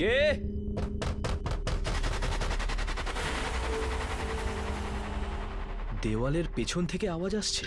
কে? দেওয়ালের পেছন থেকে আওয়াজ আসছে।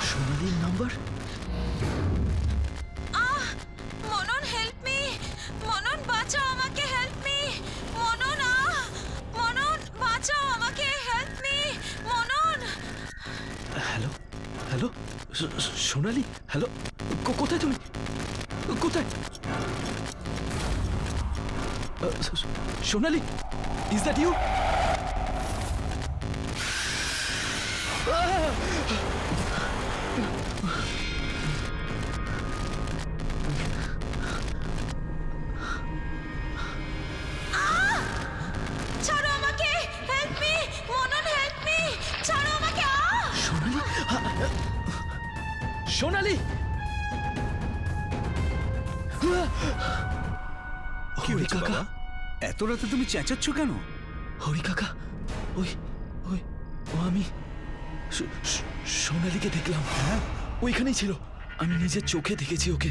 সোনালীর number. Manan help me, Manan বাঁচাও আমাকে, হেল্প মি মনন, মনন বাঁচাও আমাকে, help me Manan. Hello hello Sonali, hello, কোথায় তুমি? কোথায় সোনালী? Is that you? ছাড়ো আমাকে, help me Manan, help me, ছাড়ো আমাকে। সোনালী, সোনালী, হরি কাকা, এত রাতে তুমি চেঁচাচ্ছ কেন? হরি কাকা, ওই ওই ও আমি সোনালীকে দেখলাম। হ্যাঁ, ওইখানেই ছিল, আমি নিজের চোখে দেখেছি ওকে।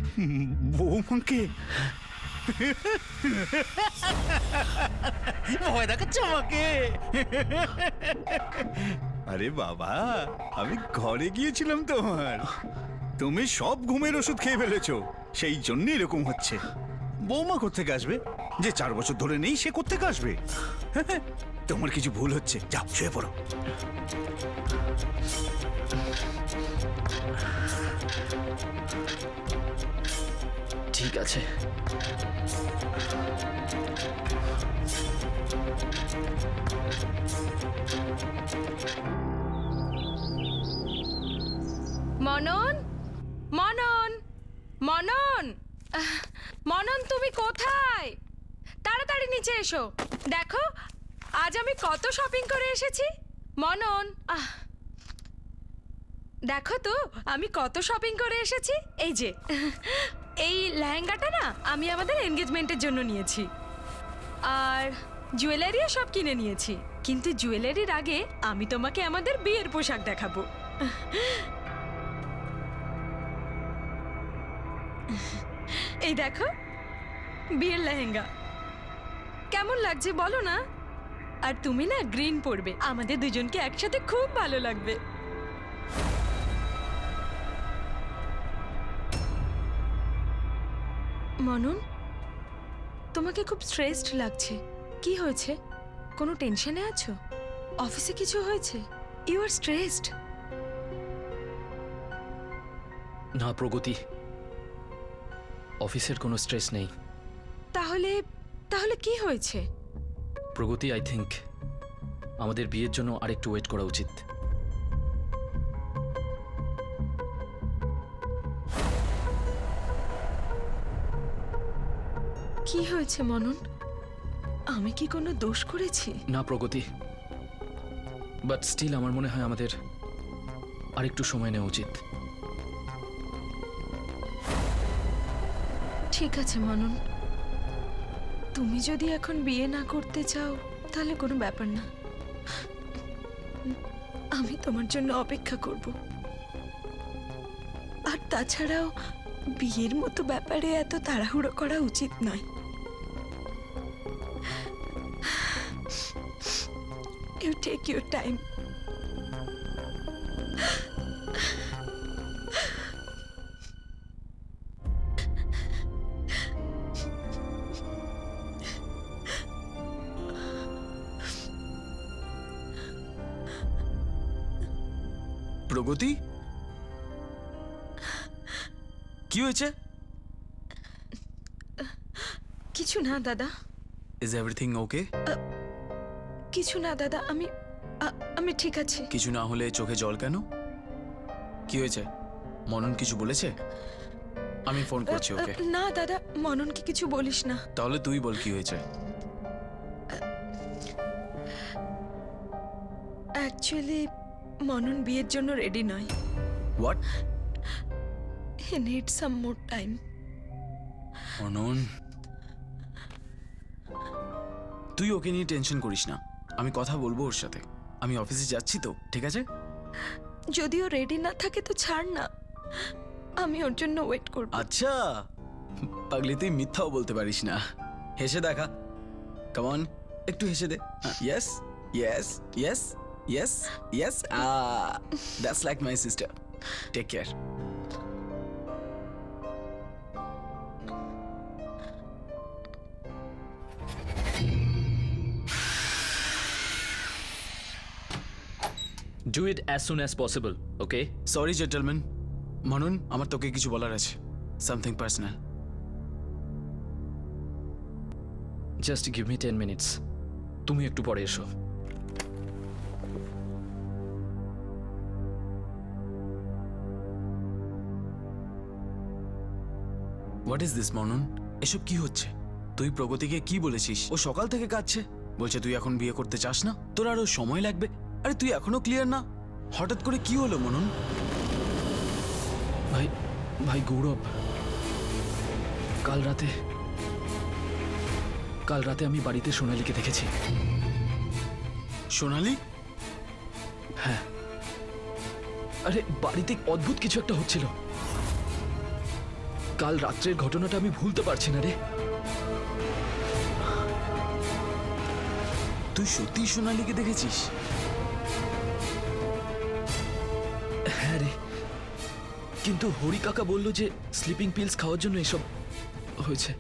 বৌমাকে ভয় দেখাচ্ছ আমাকে? আরে বাবা, আমি ঘরে গিয়েছিলাম তোমার, তুমি সব ঘুমের ওষুধ খেয়ে ফেলেছো, সেই জন্য এরকম হচ্ছে। বৌমা কোত্থেকে আসবে? যে 4 বছর ধরে নেই সে কোত্থেকে আসবে? তোমার কিছু ভুল হচ্ছে, যাও শুয়ে পড়ো। ঠিক আছে। মনন, মনন, মনন, মনন তুমি কোথায়? তাড়াতাড়ি নিচে এসো, দেখো আজ আমি কত শপিং করে এসেছি। মনন, দেখো তো আমি কত শপিং করে এসেছি। এই যে এই লেহেঙ্গাটা না আমি আমাদের এনগেজমেন্টের জন্য নিয়েছি, আর জুয়েলারিও সব কিনে নিয়েছি, কিন্তু জুয়েলারির আগে আমি তোমাকে আমাদের বিয়ের পোশাক দেখাবো। এই দেখো বিয়ের লেহেঙ্গা, কেমন লাগছে বলো না? আর তুমি না গ্রিন পরবে, আমাদের দুজনকে একসাথে খুব ভালো লাগবে। মনন, তোমাকে খুব স্ট্রেসড লাগছে, কি হয়েছে? কোনো টেনশনে আছো? অফিসে কিছু হয়েছে? You are stressed? না প্রগতি, অফিসের কোনো স্ট্রেস নেই, তাহলে তাহলে কি হয়েছে? প্রগতি, আই থিঙ্ক আমাদের বিয়ের জন্য আরেকটু ওয়েট করা উচিত। কি হয়েছে মনন? আমি কি কোনো দোষ করেছি? না প্রগতি, বাট স্টিল আমার মনে হয় আমাদের আরেকটু সময় নেওয়া উচিত। ঠিক আছে মনন, তুমি যদি এখন বিয়ে না করতে চাও তাহলে কোনো ব্যাপার না, আমি তোমার জন্য অপেক্ষা করব। আর তাছাড়াও বিয়ের মতো ব্যাপারে এত তাড়াহুড়ো করা উচিত নয়। You take your time. প্রগতি, কি হয়েছে? কিছু না দাদা। Is everything okay? কিছু না দাদা, আমি ঠিক আছি। কিছু না হলে চোখে জল কেন? কি হয়েছে? মনন কিছু বলেছে? আমি ফোন করছি ওকে। না দাদা, মননকে কিছু বলিস না। তাহলে তুই বল কি হয়েছে। অ্যাকচুয়ালি মনন বিয়ের জন্য রেডি নয়। What? He need some more time. মনন, তুই ওকে নিয়ে টেনশন করিস না, আমি কথা বলবো ওর সাথে। আমি অফিসে যাচ্ছি তো, ঠিক আছে? যদিও রেডি না থাকে তো ছাড় না, আমি ওর জন্য ওয়েট করব। আচ্ছা পাগলি, তুই মিথ্যাও বলতে পারিস না। হেসে দেখা, কাম অন, একটু হেসে দে। Yes yes yes yes yes, that's like my sister. Take care. Do it as soon as possible, okay? Sorry gentleman. Manan, আমার তোকে কিছু বলার আছে, something personal. Just give me 10 minutes. তুমি একটু পরে এসো। হোয়াট ইজ দিস মনন? এসব কি হচ্ছে? তুই প্রগতিকে কি বলেছিস? ও সকাল থেকে কাঁদছে, বলছে তুই এখন বিয়ে করতে চাস না, তোর আরো সময় লাগবে। আরে তুই এখনো ক্লিয়ার না, হঠাৎ করে কি হলো মনন? ভাই গৌরব, কাল রাতে আমি বাড়িতে সোনালীকে দেখেছি। সোনালী? হ্যাঁ, আরে বাড়িতে অদ্ভুত কিছু একটা হচ্ছিল। কাল রাত্রের ঘটনাটা আমি ভুলতে পারছি না রে। তুই সত্যি সোনালীকে দেখেছিস? হ্যাঁ রে, কিন্তু হরি কাকা বলল যে স্লিপিং পিলস খাওয়ার জন্য এসব হয়েছে।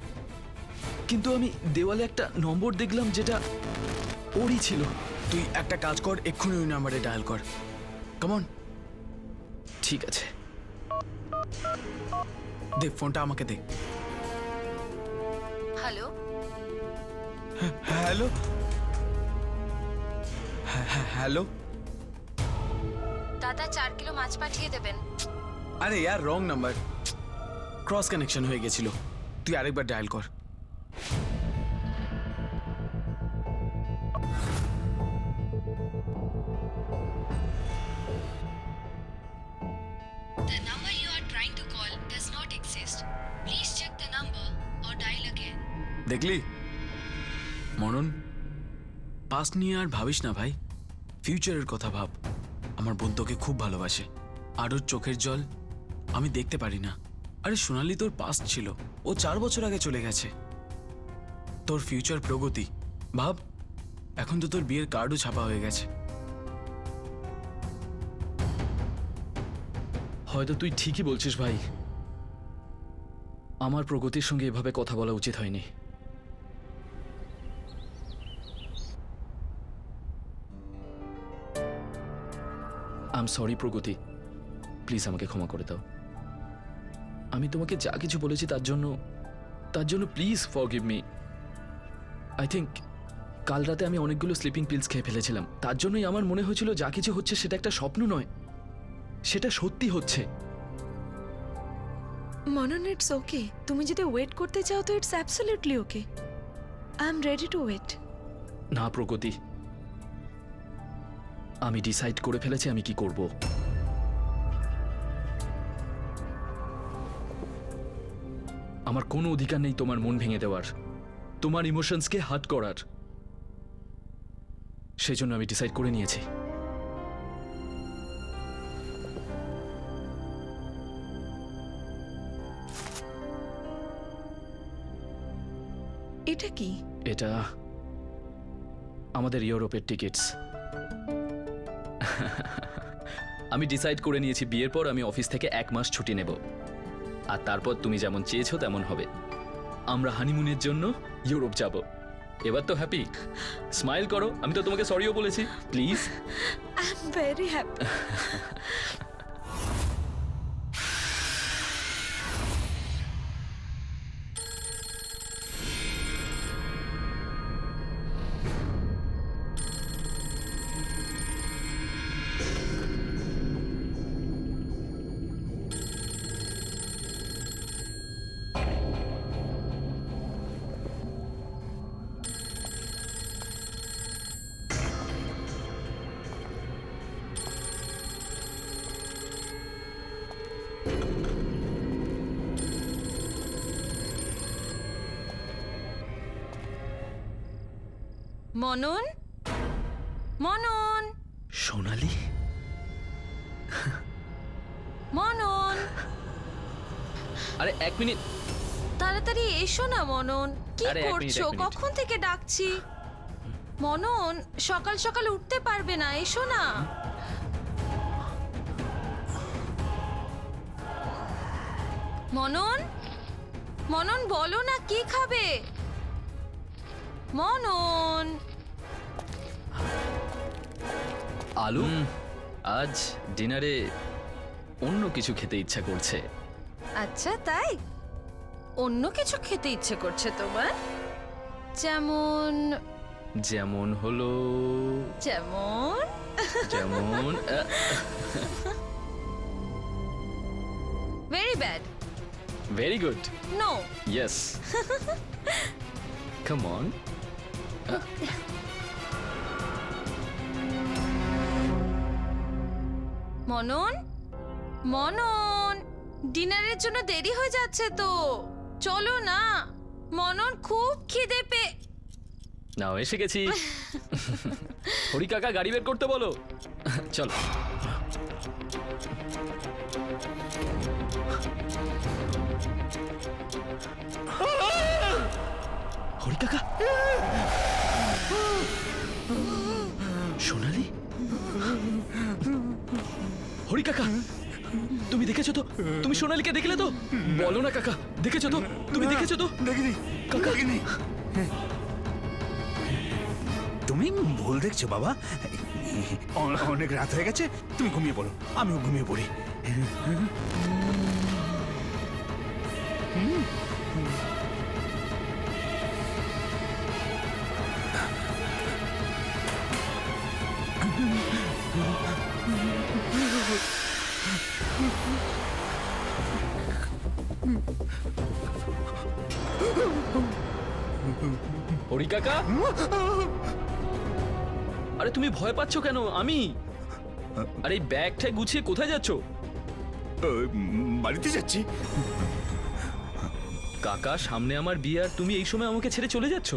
কিন্তু আমি দেওয়ালে একটা নম্বর দেখলাম যেটা ওরই ছিল। তুই একটা কাজ কর, এক্ষুনি ওই নাম্বারে ডায়াল কর। Come on. ঠিক আছে, দে ফোনটা আমাকে দে। Hello hello hello. দাদা, 4 কিলো মাছ পাঠিয়ে দেবেন। আরে ইয়ার, রং নাম্বার, ক্রস কানেকশন হয়ে গেছিল। তুই আরেকবার ডায়াল কর। The number you are trying to call does not exist. Please check the number or dial again. দেখলি মনন, পাস্ট নিয়ে আর ভাবিস না ভাই, ফিউচারের কথা ভাব। আমার বোন তোকে খুব ভালোবাসে, আর ওর চোখের জল আমি দেখতে পারি না। আরে সোনালি তোর পাস্ট ছিল, ও 4 বছর আগে চলে গেছে। তোর ফিউচার প্রগতি ভাব, এখন তো তোর বিয়ের কার্ডও ছাপা হয়ে গেছে। হয়তো তুই ঠিকই বলছিস ভাই, আমার প্রগতির সঙ্গে এভাবে কথা বলা উচিত হয়নি। I am sorry Pragati, please আমাকে ক্ষমা করে দাও। আমি তোমাকে যা কিছু বলেছি তার জন্য তার জন্য please forgive me. I think কাল রাতে আমি অনেকগুলো স্লিপিং পিলস খেয়ে ফেলেছিলাম, তার জন্যই আমার মনে হয়েছিল যা কিছু হচ্ছে সেটা একটা স্বপ্ন নয়, সেটা সত্যি হচ্ছে। মনন, ইটস ওকে। তুমি যদি ওয়েট করতে চাও তো it's absolutely okay. I am ready to wait. না প্রগতি, আমি ডিসাইড করে ফেলেছি আমি কি করব। আমার কোনো অধিকার নেই তোমার মন ভেঙে দেওয়ার, তোমার ইমোশনসকে হার্ট করার। সেই জন্য আমি ডিসাইড করে নিয়েছি। এটা কি? এটা আমাদের ইউরোপের টিকিটস। আমি ডিসাইড করে নিয়েছি বিয়ের পর আমি অফিস থেকে 1 মাস ছুটি নেব, আর তারপর তুমি যেমন চেয়েছো তেমন হবে। আমরা হানিমুনের জন্য ইউরোপ যাব। এবার তো হ্যাপি? স্মাইল করো, আমি তো তোমাকে সরিও বলেছি। Please. I am very happy. মনন, মনন, সোনালি, মনন, আরে 1 মিনিট। তাড়াতাড়ি এসো না মনন। কি আরে, 1 মিনিট, করছো? 1 মিনিট। কখন থেকে ডাকছি। মনন, সকাল সকাল উঠতে পারবে না, এসো না। মনন, মনন বলো না কি খাবে। মনন, আলু, আজ ডিনারে অন্য কিছু খেতে ইচ্ছা করছে। আচ্ছা তাই? অন্য কিছু খেতে ইচ্ছে করছে তোমার? যেমন? যেমন হলো যেমন? যেমন very bad. Very good. No. Yes. Come on. Manan, Manan, ডিনারের জন্য দেরি হয়ে যাচ্ছে তো, চলো না। মনন, খুব খিদে নাও এসে গেছি। হরি কাকা গাড়ি বের করতে বলো। চলো। হরি কাকা, সোনালি, হরি কাকা, তুমি দেখেছো তো? তুমি সোনালিকে দেখলে তো? বলো না কাকা, দেখেছো তো? তুমি দেখেছো তো? দেখিনি কাকা। দেখিনি। তুমি ভুল দেখছো বাবা। অনেক রাত হয়ে গেছে, তুমি ঘুমিয়ে পড়ো, আমিও ঘুমিয়ে পড়ি। হরি কাকা, আরে তুমি ভয় পাচ্ছ কেন? আমি আরে এই ব্যাগটা গুছিয়ে কোথায় যাচ্ছ? বাড়িতে যাচ্ছি। কাকা, সামনে আমার বিয়ে আর তুমি এই সময় আমাকে ছেড়ে চলে যাচ্ছ?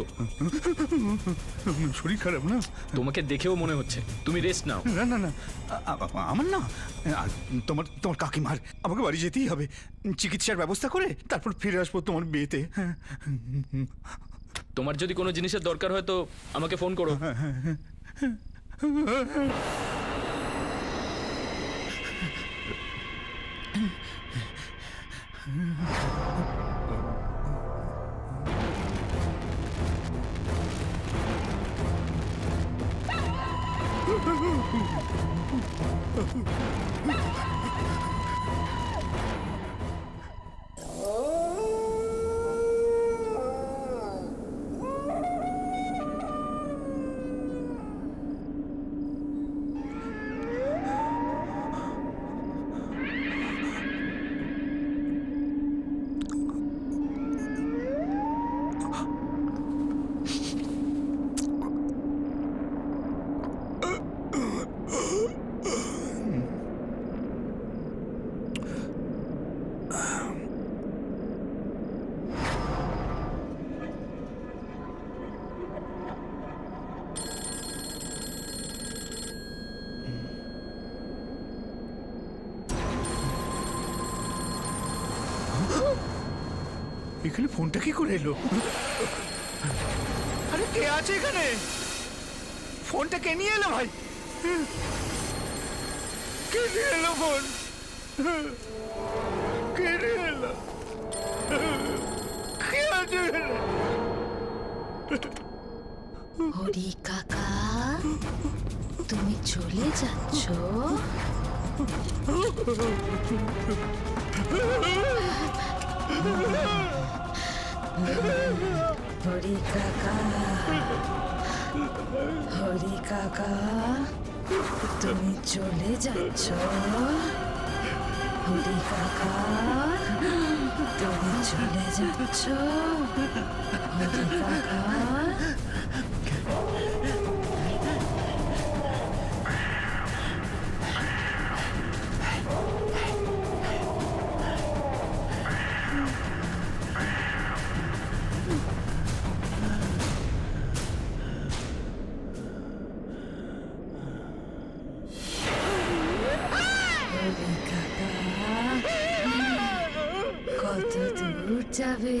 শরীর খারাপ না? তোমাকে দেখেও মনে হচ্ছে। তুমি রেস্ট নাও। না না না, আমার না, আর তোমার তোমার কাকিমার। আমাকে বাড়ি যেতেই হবে, চিকিৎসার ব্যবস্থা করে তারপর ফিরে আসবো তোমার বিয়েতে। তোমার যদি কোনো জিনিসের দরকার হয় তো আমাকে ফোন করো। এখানে ফোনটা কি করে এলো? আরে কে আছে এখানে? ফোনটা কে নিয়ে এলো ভাই? কে নিয়ে এলো ফোন? কে নিয়ে এলো? কে আছে এখানে? হরি কাকা, তুমি চলে যাচ্ছ? হরি কাকা, হরি কাকা, তুমি চলে যাচ্ছ? হরি কাকা, তুমি চলে যাচ্ছ? হরি কাকা। কত দূর যাবে?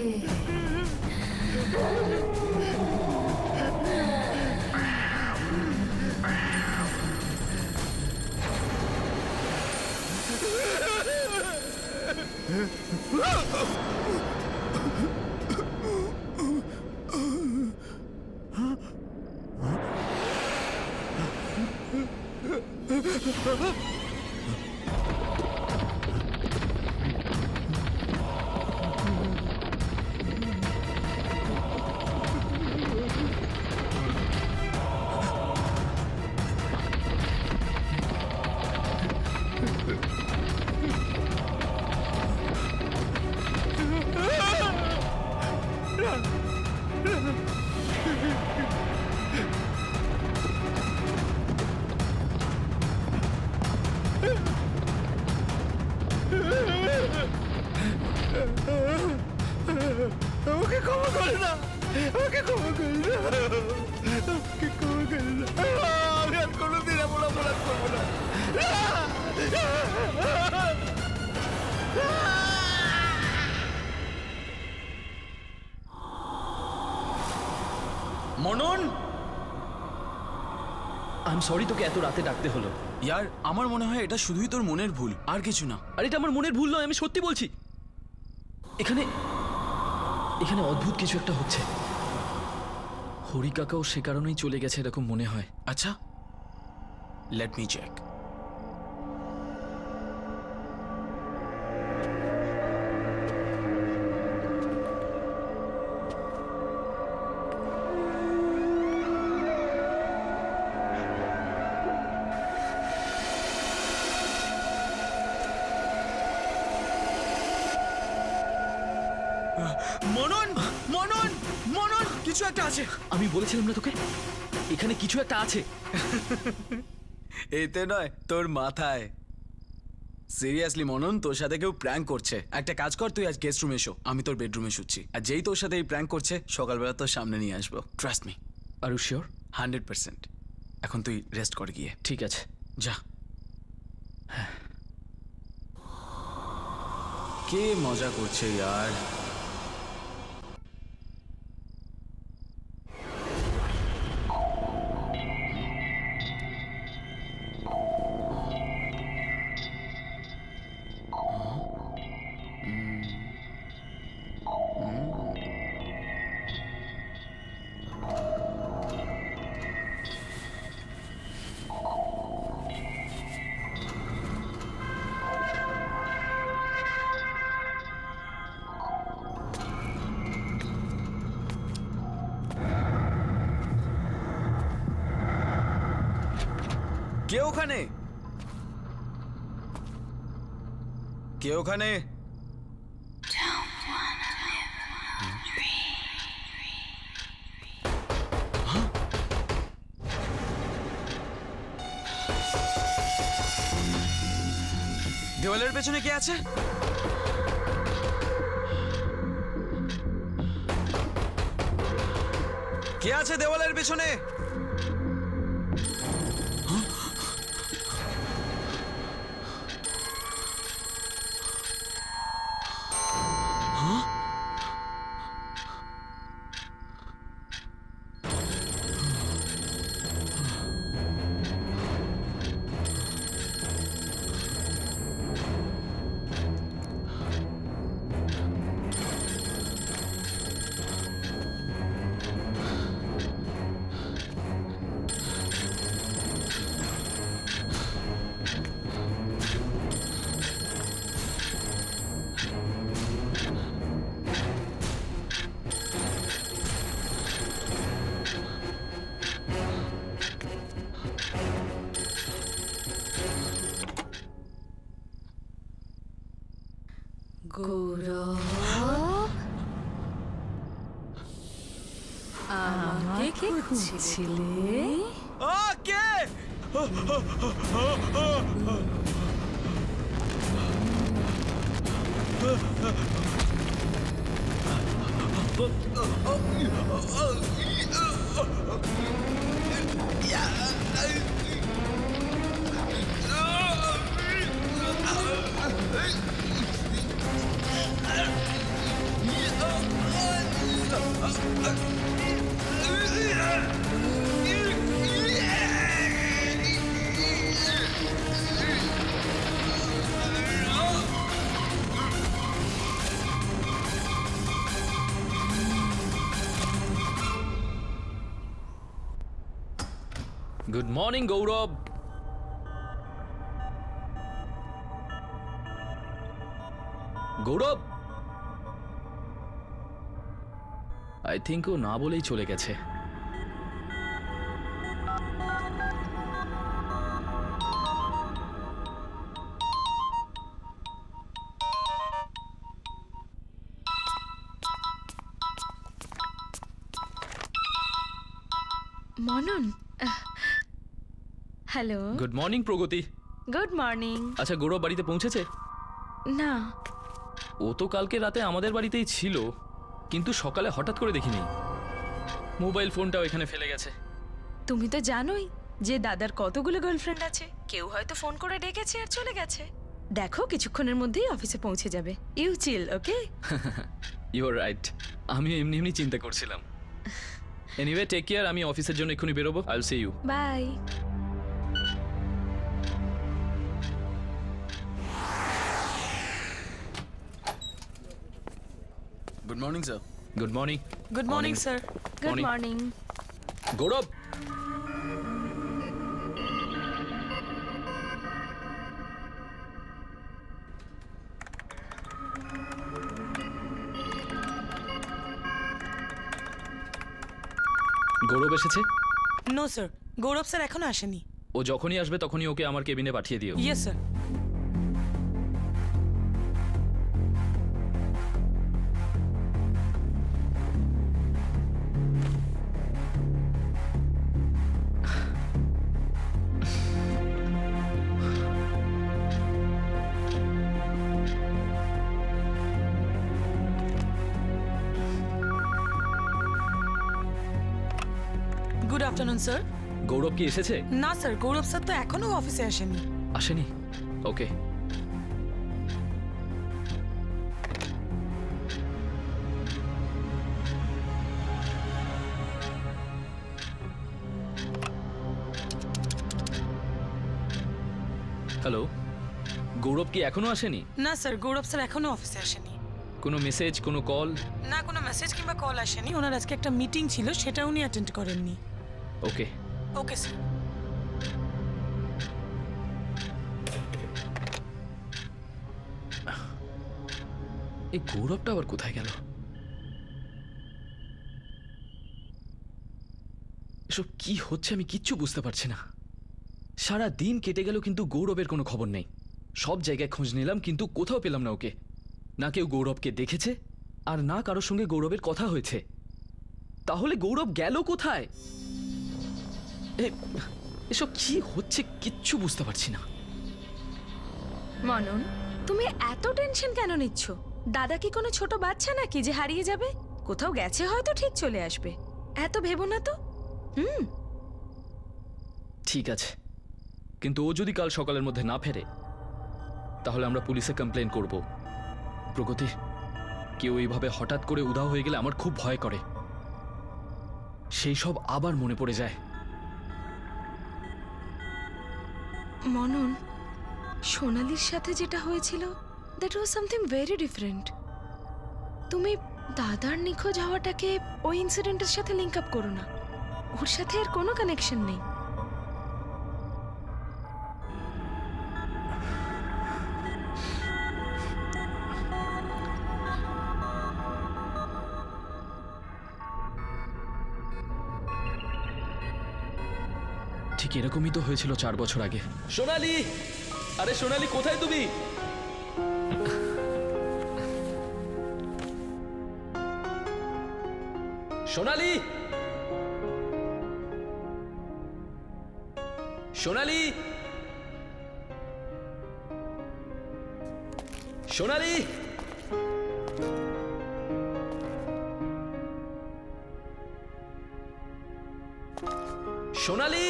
আমাকে ক্ষমা করে না, আমাকে ক্ষমা করে না, আমাকে ক্ষমা করে না। আমি আর কোনোদিন এমন অপরাধ করবো না। মনন, আই এম সরি তোকে এত রাতে ডাকতে হলো। ইয়ার আমার মনে হয় এটা শুধুই তোর মনের ভুল, আর কিছু না। আর এটা আমার মনের ভুল নয়, আমি সত্যি বলছি। এখানে এখানে অদ্ভুত কিছু একটা হচ্ছে। হরি কাকাও সে কারণেই চলে গেছে এরকম মনে হয়। আচ্ছা, লেট মি চেক। মনন, মনন, মনন, কিছু একটা আছে। আমি বলেছিলাম না তোকে এখানে কিছু একটা আছে। এতে নয়, তোর মাথায়। সিরিয়াসলি মনন, তোর সাথে কেউ প্র্যাঙ্ক করছে। একটা কাজ কর, তুই আজ গেস্ট রুমে এসো, আমি তোর বেডরুমে শুচ্ছি। আর যেই তোর সাথে এই প্র্যাঙ্ক করছে, সকালবেলা তোর সামনে নিয়ে আসবো। Trust me. Are you sure? 100%। এখন তুই রেস্ট কর গিয়ে। ঠিক আছে, যা। কে মজা করছে ইয়ার। কে ওখানে? কে ওখানে? দেওয়ালের পেছনে কে আছে? কে আছে দেওয়ালের পেছনে? গৌরব আমাকে খুঁজছিলে? কে? Good morning Gaurav. Gaurav, I think ও না বলেই চলে গেছে। Manan, hello. Good morning Pragati. Good morning. আচ্ছা, গৌরব বাড়িতে পৌঁছেছে? না, ও তো কালকে রাতে আমাদের বাড়িতেই ছিল, কিন্তু সকালে হঠাৎ করে দেখিনি। মোবাইল ফোনটাও এখানে ফেলে গেছে। তুমি তো জানোই যে দাদার কতগুলো গার্লফ্রেন্ড আছে। কেউ হয়তো ফোন করে ডেকেছে আর চলে গেছে। দেখো কিছুক্ষণের মধ্যেই অফিসে পৌঁছে যাবে। You chill, okay? You are right, আমিও এমনি এমনি চিন্তা করছিলাম। Anyway, take care. আমি অফিসের জন্য এক্ষুনি বেরোবো। I will see you. Bye. Good morning sir. Good morning. Good morning sir. Good Morning. Morning. Gaurav, Gaurav এসেছে? নো স্যার, গৌরব স্যার এখনো আসেনি। ও যখনই আসবে তখনই ওকে আমার কেবিনে পাঠিয়ে দিও। Yes sir. Good afternoon sir. Gaurav কি এসেছে? না স্যার, গৌরব স্যার তো এখনো অফিসে আসেনি। আসেনি? ওকে। হ্যালো, গৌরব কি এখনো আসেনি? না স্যার, গৌরব স্যার এখনো অফিসে আসেনি। কোনো মেসেজ, কোনো কল? না, কোনো মেসেজ কিংবা কল আসেনি। ওনার আজকে একটা মিটিং ছিল, সেটা উনি অ্যাটেন্ড করেননি। ওকে। Okay sir. এই গৌরবটা আবার কোথায় গেল? এসব কি হচ্ছে আমি কিচ্ছু বুঝতে পারছি না। সারা দিন কেটে গেল কিন্তু গৌরবের কোনো খবর নেই। সব জায়গায় খোঁজ নিলাম কিন্তু কোথাও পেলাম না ওকে। না কেউ গৌরবকে দেখেছে আর না কারোর সঙ্গে গৌরবের কথা হয়েছে। তাহলে গৌরব গেল কোথায়? এসব কি হচ্ছে কিচ্ছু বুঝতে পারছি না। মনন, তুমি এত টেনশন কেন নিচ্ছ? দাদা কি কোনো ছোট বাচ্চা নাকি যে হারিয়ে যাবে? কোথাও গেছে হয়তো ঠিক চলে আসবে। এত ভেবো না তো। ঠিক আছে, কিন্তু ও যদি কাল সকালের মধ্যে না ফেরে তাহলে আমরা পুলিশে কমপ্লেন করব। প্রগতি, কেউ এইভাবে হঠাৎ করে উধাও হয়ে গেলে আমার খুব ভয় করে। সেই সব আবার মনে পড়ে যায়। মনন, সোনালির সাথে যেটা হয়েছিল that was something very different. তুমি দাদার নিখোঁজ হওয়াটাকে ওই ইনসিডেন্টের সাথে লিংক আপ করো না। ওর সাথে আর কোনো কানেকশন নেই। ঠিক এরকমই তো হয়েছিল 4 বছর আগে। সোনালি, আরে সোনালি কোথায় তুমি? সোনালি, সোনালি, সোনালি, সোনালি,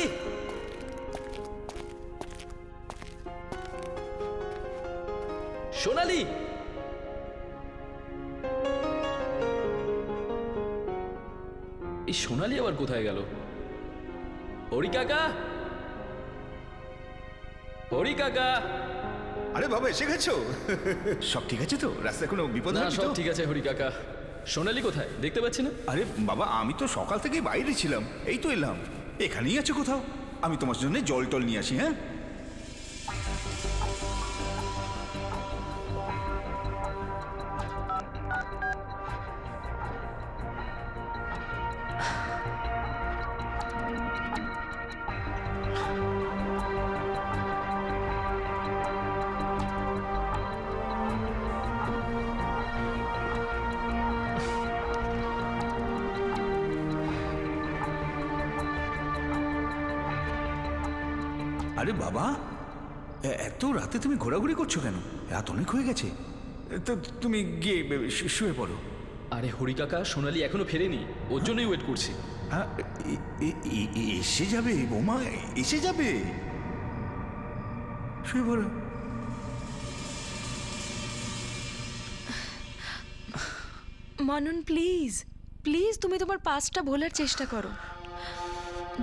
সোনালি। এই সোনালি আবার কোথায় গেল? হরি কাকা, হরি কাকা। আরে বাবা, এসে গেছো? সব ঠিক আছে তো? রাস্তায় কোনো বিপদ না, হয়নি সব তো? ঠিক আছে হরি কাকা। সোনালি কোথায় দেখতে পাচ্ছি না। আরে বাবা, আমি তো সকাল থেকে বাইরে ছিলাম, এই তো এলাম। এখানেই আছে কোথাও। আমি তোমার জন্য জল টল নিয়ে আসি। হ্যাঁ, আরে বাবা, এত রাতে তুমি ঘোরাঘুরি করছো কেন? রাত অনেক হয়ে গেছে। তো তুমি গিয়ে শুয়ে পড়ো। আরে হরি কাকা, সোনালি এখনো ফেরেনি, ওর জন্যই ওয়েট করছি। হ্যাঁ, এসে যাবে বৌমা, এসে যাবে। শুয়ে পড়ো। মনন প্লিজ প্লিজ, তুমি তোমার পাস্টটা ভোলার চেষ্টা করো।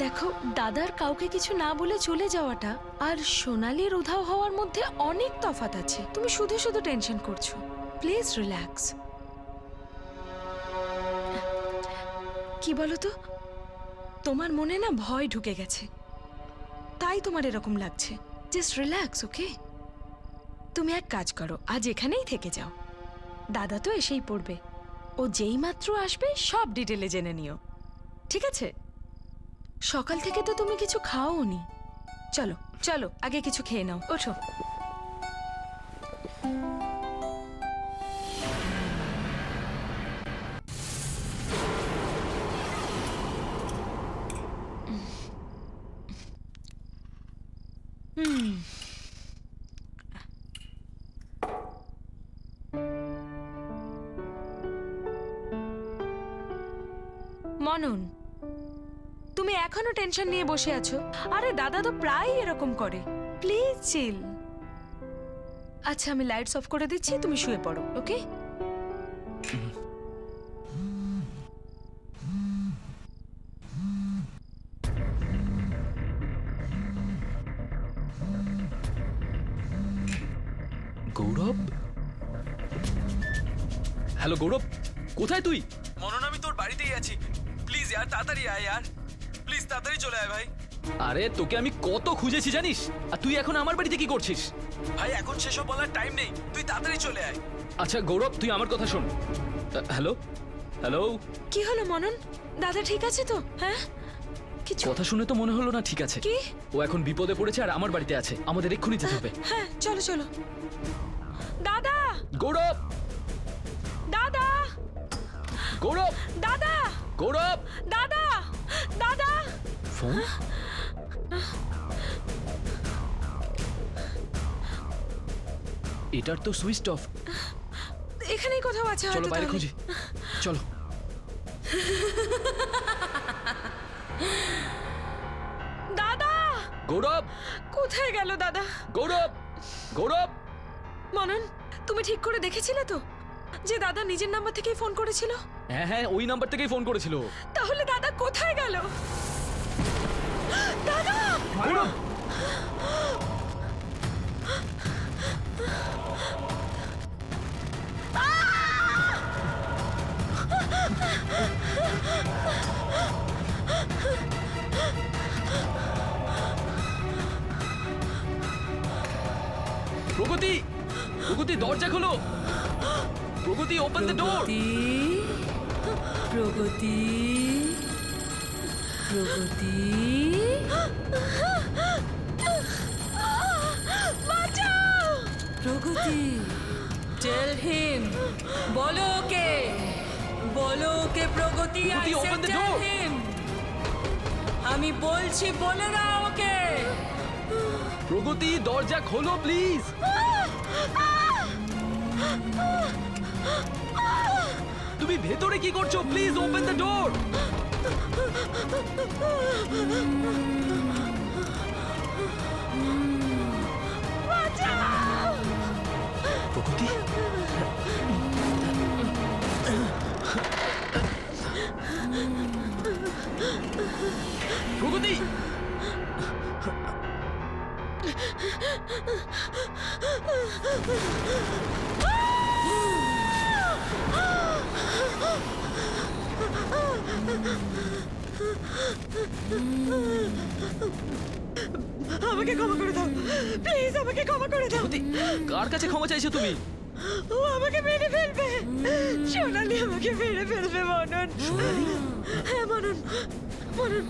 দেখো, দাদার কাউকে কিছু না বলে চলে যাওয়াটা আর সোনালির উধাও হওয়ার মধ্যে অনেক তফাৎ আছে। তুমি শুধু শুধু টেনশন করছো। Please relax. কি বলো তো, তোমার মনে না ভয় ঢুকে গেছে, তাই তোমার এরকম লাগছে। জাস্ট রিল্যাক্স, ওকে? তুমি এক কাজ করো, আজ এখানেই থেকে যাও। দাদা তো এসেই পড়বে, ও যেই মাত্র আসবে সব ডিটেলে জেনে নিও, ঠিক আছে? সকাল থেকে তো তুমি কিছু খাওনি। চলো চলো, আগে কিছু খেয়ে নাও, ওঠো। মনন, তুমি এখনো টেনশন নিয়ে বসে আছো? আরে দাদা তো প্রায় এরকম করে। প্লিজ চিল। আচ্ছা, আমি লাইটস অফ করে দিচ্ছি, তুমি শুয়ে পড়ো, ওকে? গৌরব, হ্যালো গৌরব, কোথায় তুই? মনন, আমি তোর বাড়িতেই আছি। প্লিজ यार, তাড়াতাড়ি আয় यार, প্লিজ তাড়াতাড়ি চলে আয় ভাই। আরে তোকে আমি কত খুঁজেছি জানিস, আর তুই এখন আমার বাড়িতে কি করছিস? ভাই এখন সেসব বলার টাইম নেই, তুই তাড়াতাড়ি চলে আয়। আচ্ছা গৌরব, তুই আমার কথা শোন। হ্যালো হ্যালো, কি হলো মনন? দাদা ঠিক আছে তো? হ্যাঁ, কিছু কথা শুনে তো মনে হলো না ঠিক আছে। কি? ও এখন বিপদে পড়েছে আর আমার বাড়িতে আছে, আমাদের এক্ষুনি যেতে হবে। হ্যাঁ, চলো চলো। দাদা, গৌরব, দাদা, গৌরব, দাদা, গৌরব। দাদা, দাদা। ফোন? এটার তো সুইচ অফ। এখানেই কোথাও আছে চলো হয়তো। বাইরে তাহলে। খুঁজি, চলো। দাদা, গৌরব, কোথায় গেল দাদা? গৌরব, গৌরব। মনন, তুমি ঠিক করে দেখেছিলে তো যে দাদা নিজের নাম্বার থেকেই ফোন করেছিল? হ্যাঁ হ্যাঁ, ওই নাম্বার থেকেই ফোন করেছিল। তাহলে দাদা কোথায় গেল? দাদা! গৌরব, প্রগতি, প্রগতি দরজা খোলো। প্রগতি, ওপেন দ্য ডোর। প্রগতি, প্রগতি, প্রগতি, টেল হিম, বলো ওকে, বলো ওকে প্রগতি, I Pragati, open said the tell door. him. আমি বলছি বলে দাও ওকে। প্রগতি, দরজা খোলো প্লিজ। তুমি ভেতরে কি করছো? Please open the door. প্রগতি, প্রগতি, আমাকে ক্ষমা করে দাও প্লিজ, আমাকে ক্ষমা করে দাও। প্রগতি, কার কাছে ক্ষমা চাইছো তুমি? ও আমাকে মেরে ফেলবে, সোনালি আমাকে মেরে ফেলবে। মনন, হ্যাঁ মনন, মনন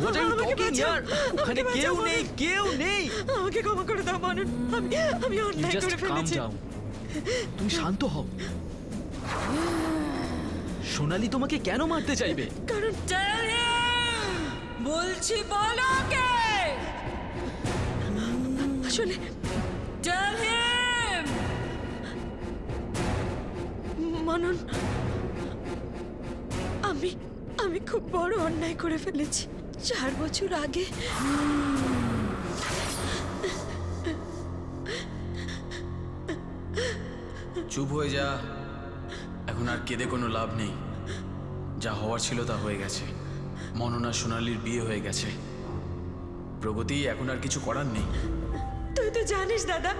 What are you আমাকে talking বাঁচাও, here? ওখানে আমাকে কেউ বাঁচাও, নেই, মনন। কেউ নেই। আমাকে ক্ষমা করে দাও মনন, আমি অন্যায় জাস্ট করে কাম ফেলেছি। ডাউন। তুমি শান্ত হও। সোনালি তোমাকে কেন মারতে চাইবে? কারণ Tell him! বলছি বলো ওকে। আসলে Tell him! মনন, আমি খুব বড় অন্যায় করে ফেলেছি। 4 বছর আগে চুপ হয়ে যা, এখন আর কেঁদে কোনো লাভ নেই। যা হওয়ার ছিল তা হয়ে গেছে। মননা সোনালির বিয়ে হয়ে গেছে। প্রগতি, এখন আর কিছু করার নেই। তুই তো জানিস দাদা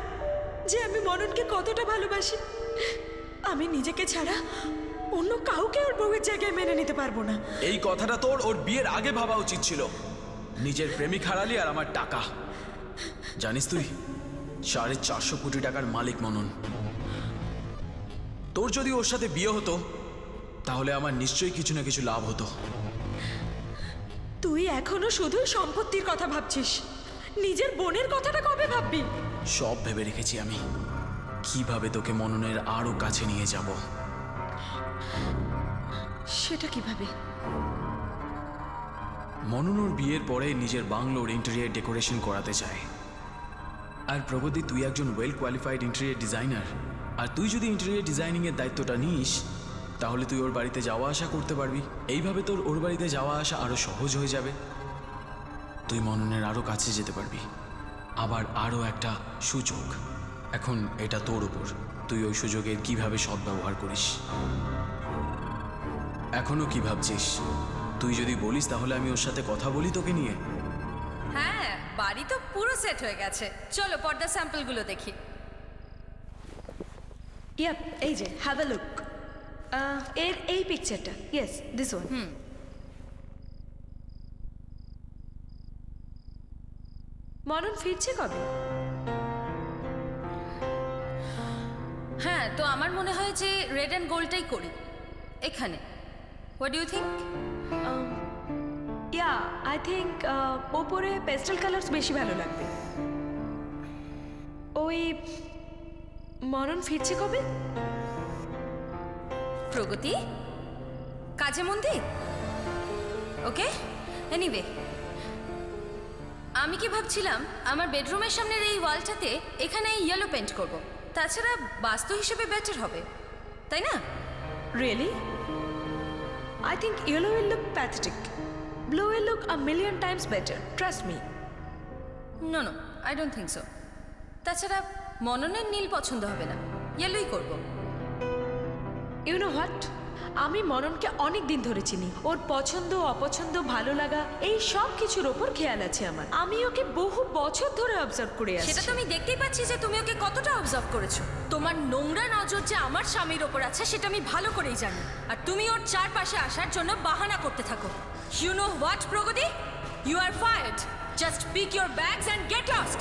যে আমি মননকে কতটা ভালোবাসি। আমি নিজেকে ছাড়া অন্য কাউকে ওর বউয়ের জায়গায় মেনে নিতে পারবো না। এই কথাটা তোর ওর বিয়ের আগে ভাবা উচিত ছিল। নিজের প্রেমিক হারালি আর আমার টাকা। জানিস তুই 450 কোটি টাকার মালিক মনন। তোর যদি ওর সাথে বিয়ে হতো তাহলে আমার নিশ্চয়ই কিছু না কিছু লাভ হতো। তুই এখনো শুধুই সম্পত্তির কথা ভাবছিস, নিজের বোনের কথাটা কবে ভাববি? সব ভেবে রেখেছি আমি, কিভাবে তোকে মননের আরো কাছে নিয়ে যাব। সেটা কিভাবে? মনন ওর বিয়ের পরে নিজের বাংলোর ইন্টেরিয়র ডেকোরেশন করাতে চায়। আর প্রগতি, তুই একজন ওয়েল কোয়ালিফাইড ইন্টেরিয়র ডিজাইনার। আর তুই যদি ইন্টেরিয়র ডিজাইনিংয়ের দায়িত্বটা নিস তাহলে তুই ওর বাড়িতে যাওয়া আসা করতে পারবি। এইভাবে তোর ওর বাড়িতে যাওয়া আসা আরো সহজ হয়ে যাবে। তুই মননের আরো কাছে যেতে পারবি। আবার আরো একটা সুযোগ, এখন এটা তোর উপর, তুই ওই সুযোগের কিভাবে সদ্ব্যবহার করিস। এখনো কি ভাবছিস? তুই যদি বলিস তাহলে আমি ওর সাথে কথা বলি তোকে নিয়ে। হ্যাঁ, বাড়ি তো পুরো সেট হয়ে গেছে। চলো পর্দা স্যাম্পলগুলো দেখি। ইয়াপ, এই যে হ্যাভ আ লুক। এর এই পিকচারটা, ইয়েস দিস ওয়ান। মনন ফিরছে কবে? হ্যাঁ, তো আমার মনে হয় যে রেড অ্যান্ড গোল্ডটাই করি এখানে। What do you think? Yeah, I think ওপরে পেস্টেল কালার্স বেশি ভালো লাগবে। ওই মনন ফিরছে কবে? প্রগতি, কাজে মন দি। ওকে, এনিওয়ে, আমি কি ভাবছিলাম আমার বেডরুমের সামনের এই ওয়ালটাতে এখানে ইয়েলো পেইন্ট করব। তাছাড়া বাস্তু হিসেবে বেটার হবে, তাই না? Really? I think yellow will look pathetic. Blue will look a million times better. Trust me. No, I don't think so. তাছাড়া মননের নীল পছন্দ হবে না, ইয়েলোই করব। You know what? আমি মননকে অনেক দিন ধরে চিনি। ওর পছন্দ অপছন্দ ভালো লাগা এই সব কিছুর ওপর খেয়াল আছে আমার। আমি ওকে বহু বছর ধরে অবজার্ভ করে আসছি। সেটা তো আমি দেখতেই পাচ্ছি যে তুমি ওকে কতটা অবজার্ভ করেছো। তোমার নোংরা নজর যে আমার স্বামীর ওপর আছে সেটা আমি ভালো করেই জানি। আর তুমি ওর চারপাশে আসার জন্য বাহানা করতে থাকো। You know what Pragati? You are fired. Just pick your bags and get lost.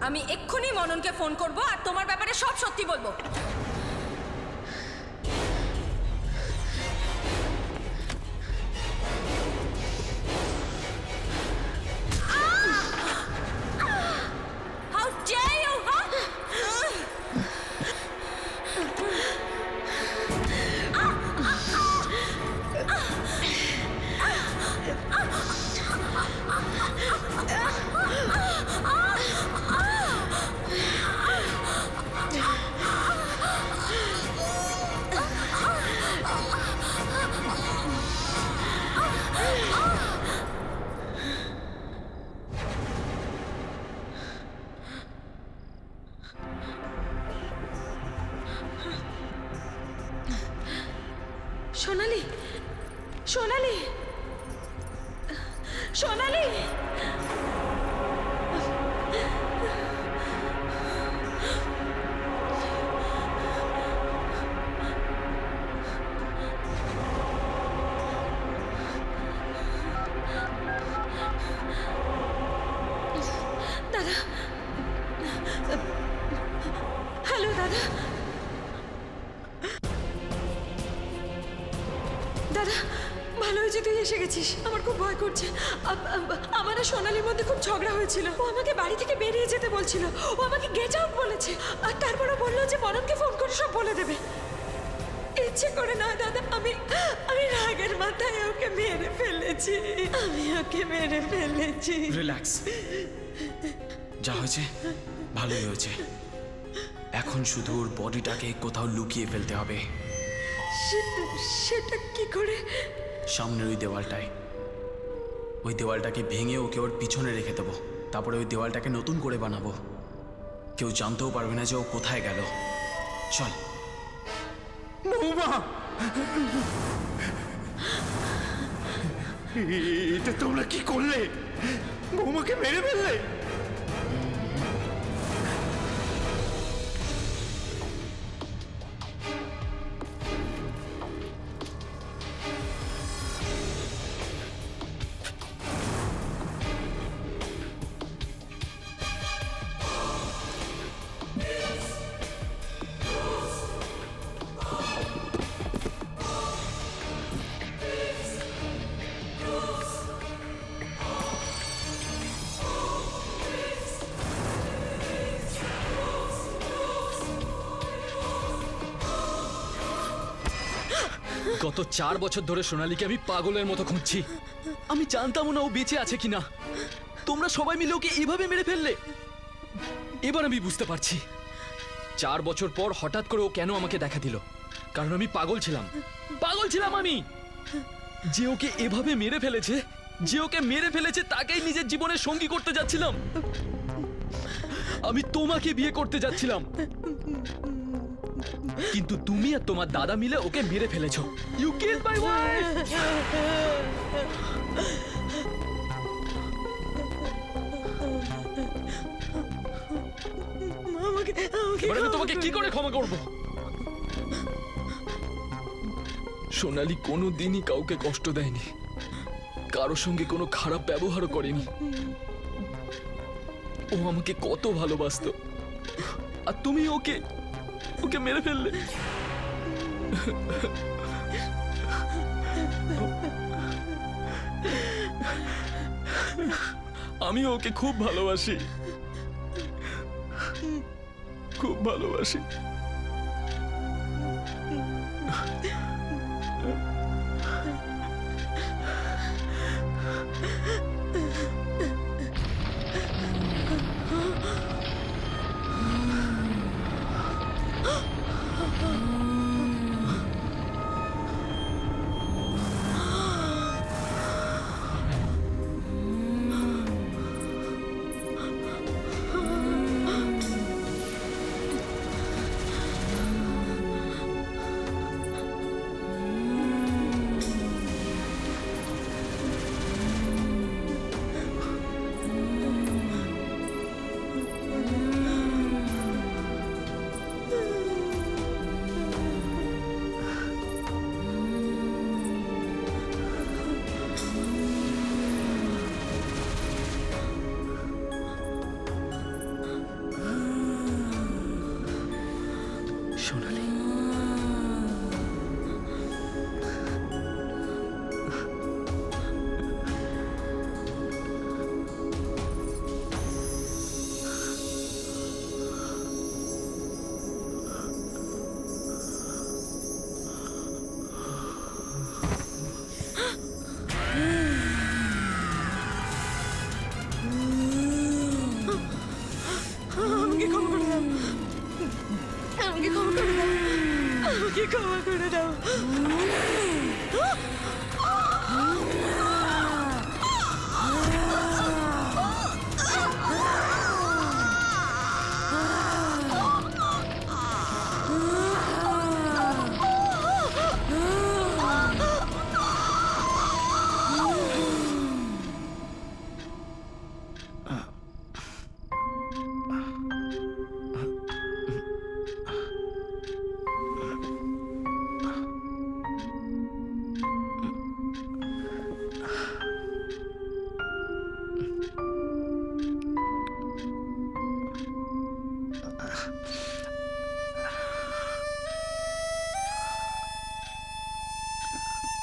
আমি এক্ষুনি মননকে ফোন করব আর তোমার ব্যাপারে সব সত্যি বলবো। How dare you, huh? সোনালি, সোনালি, দাদা, হ্যালো দাদা, দাদা ভালো হয়েছে তুই এসে গেছিস। আমার খুব ভয় করছে। আমার আর সোনালির মধ্যে খুব ঝগড়া হয়েছিল। ও আমাকে বাড়ি থেকে বেরিয়ে যেতে বলছিল। ও আমাকে গেট আউট বলেছে, আর তারপরে বললো যে মননকে ফোন করে সব বলে দেবে। ইচ্ছে করে নয় দাদা, আমি রাগের মাথায় ওকে মেরে ফেলেছি। আমি ওকে মেরে ফেলেছি। রিল্যাক্স, যা হয়েছে ভালোই হয়েছে। এখন শুধু ওর বডিটাকে কোথাও লুকিয়ে ফেলতে হবে। সেটা কি করে? সামনের ওই দেওয়ালটায়। ওই দেওয়ালটাকে ভেঙে ওকে ওর পিছনে রেখে দেবো। তারপরে ওই দেওয়ালটাকে নতুন করে বানাবো। কেউ জানতেও পারবে না যে ও কোথায় গেল। চল। বৌমা, এটা তোমরা কি করলে? বৌমাকে মেরে ফেললে? গত 4 বছর ধরে সোনালীকে আমি পাগলের মতো খুঁজছি। আমি জানতাম না ও বেঁচে আছে কিনা। তোমরা সবাই মিলে ওকে এভাবে মেরে ফেললে। এবার আমি বুঝতে পারছি 4 বছর পর হঠাৎ করে ও কেন আমাকে দেখা দিল। কারণ আমি পাগল ছিলাম আমি। যে ওকে এভাবে মেরে ফেলেছে তাকেই নিজের জীবনের সঙ্গী করতে যাচ্ছিলাম। আমি তোমাকে বিয়ে করতে যাচ্ছিলাম, কিন্তু তুমি আর তোমার দাদা মিলে ওকে মেরে ফেলেছো। You killed my wife. এবার আমি তোমাকে কি করে ক্ষমা করব? সোনালী কোনোদিনই কাউকে কষ্ট দেয়নি, কারোর সঙ্গে কোনো খারাপ ব্যবহারও করেনি। ও আমাকে কত ভালোবাসতো, আর তুমি ওকে মেরে ফেললে। আমি ওকে খুব ভালোবাসি।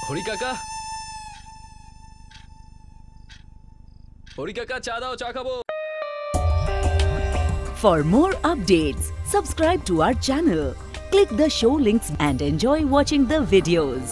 হরি কাকা, হরি কাকা, চা দাও, চা খাবো। For more updates, subscribe to our channel, click the show links and enjoy watching the videos.